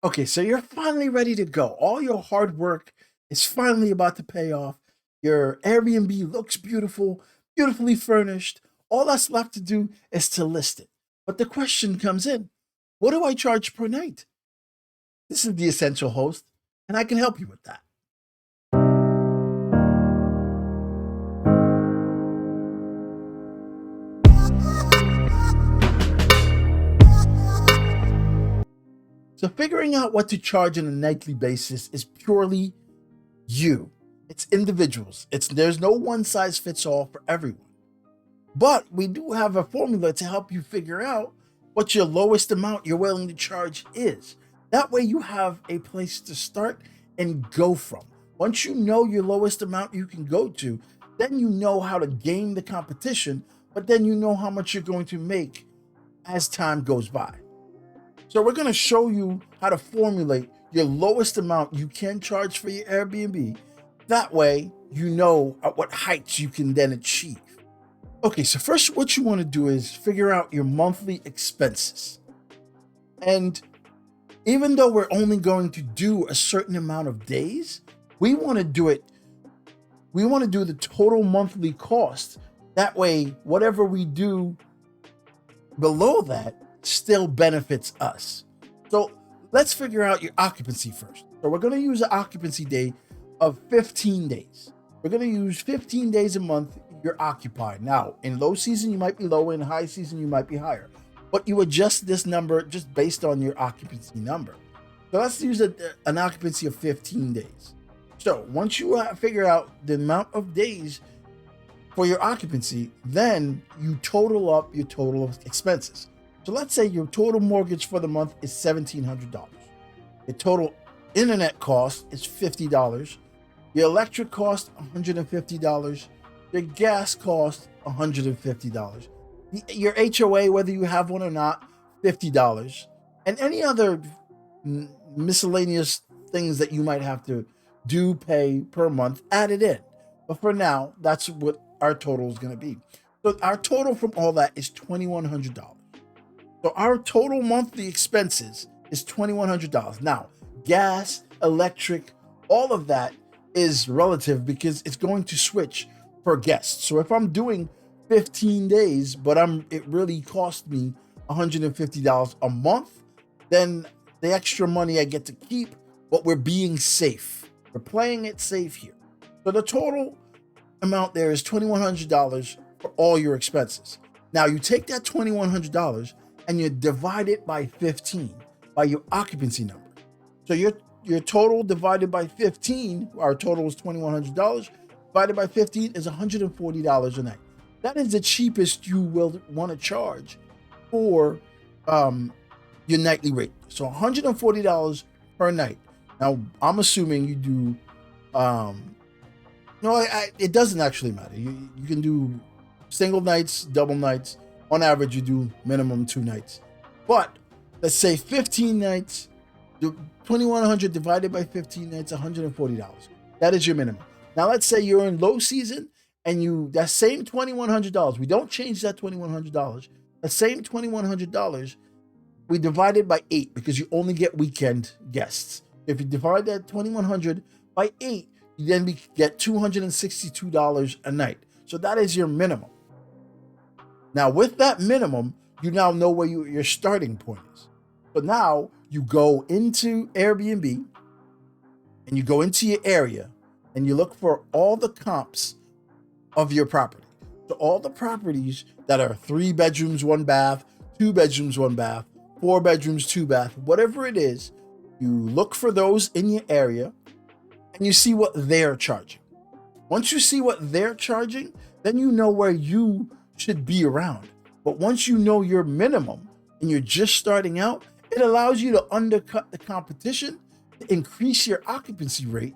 Okay, so you're finally ready to go. All your hard work is finally about to pay off. Your Airbnb looks beautiful, beautifully furnished. All that's left to do is to list it. But the question comes in, what do I charge per night? This is the Essential Host, and I can help you with that. So, figuring out what to charge on a nightly basis is purely you. It's individuals. There's no one size fits all for everyone. But we do have a formula to help you figure out what your lowest amount you're willing to charge is. That way, you have a place to start and go from. Once you know your lowest amount you can go to, then you know how to game the competition, but then you know how much you're going to make as time goes by. So, we're going to show you how to formulate your lowest amount you can charge for your Airbnb. That way, you know at what heights you can then achieve. Okay, so first, what you want to do is figure out your monthly expenses. And even though we're only going to do a certain amount of days, we want to do it, we want to do the total monthly cost. That way, whatever we do below that still benefits us. So let's figure out your occupancy first. So we're going to use an occupancy day of 15 days. We're going to use 15 days a month you're occupied. Now, in low season, you might be lower. In high season, you might be higher. But you adjust this number just based on your occupancy number. So let's use an occupancy of 15 days. So once you figure out the amount of days for your occupancy, then you total up your total of expenses. So let's say your total mortgage for the month is $1,700. The total internet cost is $50. Your electric cost $150. Your gas cost $150. Your HOA, whether you have one or not, $50. And any other miscellaneous things that you might have to pay per month, added in. But for now, that's what our total is going to be. So our total from all that is $2,100. So our total monthly expenses is $2,100. Now, gas, electric, all of that is relative because it's going to switch per guest. So if I'm doing 15 days, but it really cost me $150 a month, then the extra money I get to keep, but we're being safe. We're playing it safe here. So the total amount there is $2,100 for all your expenses. Now you take that $2,100 and you divide it by 15 by your occupancy number. So your total divided by 15, our total is $2,100, divided by 15 is $140 a night. That is the cheapest you will want to charge for your nightly rate. So $140 per night. Now, I'm assuming you do, no, it doesn't actually matter. You can do single nights, double nights. On average, you do minimum 2 nights. But let's say 15 nights, 2,100 divided by 15 nights, $140. That is your minimum. Now, let's say you're in low season and that same $2,100, we don't change that $2,100. The same $2,100, we divide it by 8 because you only get weekend guests. If you divide that $2,100 by 8, you then get $262 a night. So that is your minimum. Now, with that minimum, you now know where your starting point is. So now you go into Airbnb and you go into your area and you look for all the comps of your property. So all the properties that are 3 bedrooms, 1 bath, 2 bedrooms, 1 bath, 4 bedrooms, 2 bath, whatever it is, you look for those in your area and you see what they're charging. Once you see what they're charging, then you know where you should be around. But once you know your minimum and you're just starting out, it allows you to undercut the competition, to increase your occupancy rate,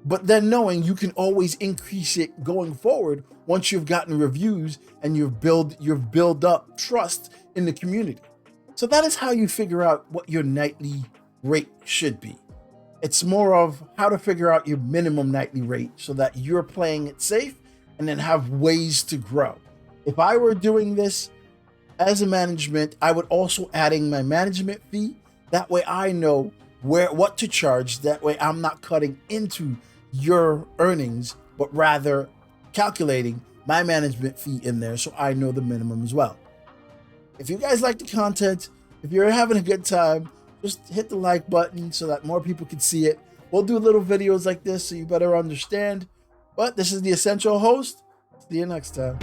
but then knowing you can always increase it going forward once you've gotten reviews and you've built up trust in the community. So that is how you figure out what your nightly rate should be. It's more of how to figure out your minimum nightly rate so that you're playing it safe and then have ways to grow. If I were doing this as a management, I would also adding my management fee That way I know what to charge. That way I'm not cutting into your earnings, but rather calculating my management fee in there so I know the minimum as well. If you guys like the content, if you're having a good time, just hit the like button so that more people can see it. We'll do little videos like this so you better understand. But this is the Essential Host. See you next time.